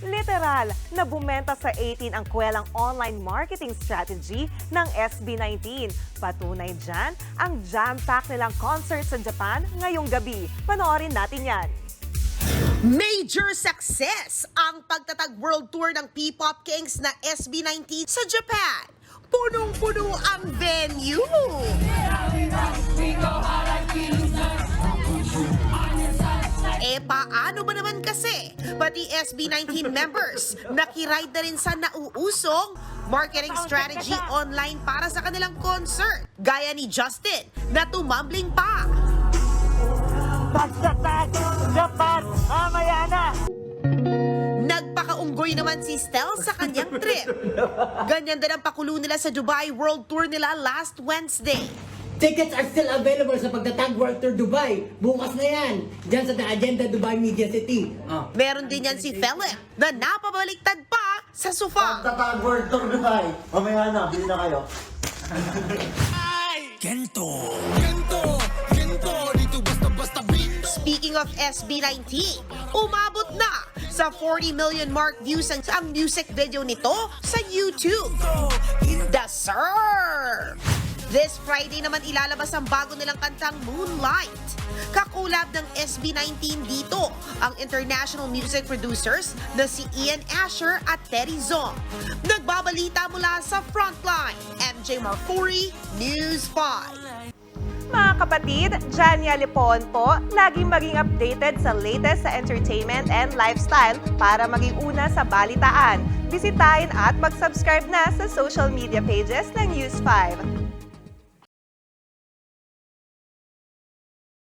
Literal na bumenta sa 18 ang kwelang online marketing strategy ng SB19. Patunay dyan ang jam-pack nilang concert sa Japan ngayong gabi. Panoorin natin yan. Major success ang pagtatag world tour ng P-pop kings na SB19 sa Japan. Punong-puno ang venue. Paano ba naman kasi? Pati SB19 members nakiride na rin sa nauusong marketing strategy online para sa kanilang concert. Gaya ni Justin na tumambling pa. Japan! Mamaya na! Nagpakaunggoy naman si Stel sa kanyang trip. Ganyan din ang pakulo nila sa Dubai World Tour nila last Wednesday. Tickets are still available sa Pagtatag World Tour Dubai. Bukas na yan. Diyan sa The Agenda Dubai Media City. Meron din yan si Philip na napabaliktad pa sa sofa. Pagtatag World Tour Dubai. Mamaya na, bili na kayo. Speaking of SB19, umabot na sa 40 million mark views ang music video nito sa YouTube. The Surf! This Friday naman ilalabas ang bago nilang kantang Moonlight. Kakulab ng SB19 dito ang international music producers na si Ian Asher at Teddy Zong. Nagbabalita mula sa Frontline, MJ Marfuri, News 5. Mga kapatid, Jania Lipon po, laging maging updated sa latest sa entertainment and lifestyle para maging una sa balitaan. Bisitahin at mag-subscribe na sa social media pages ng News 5.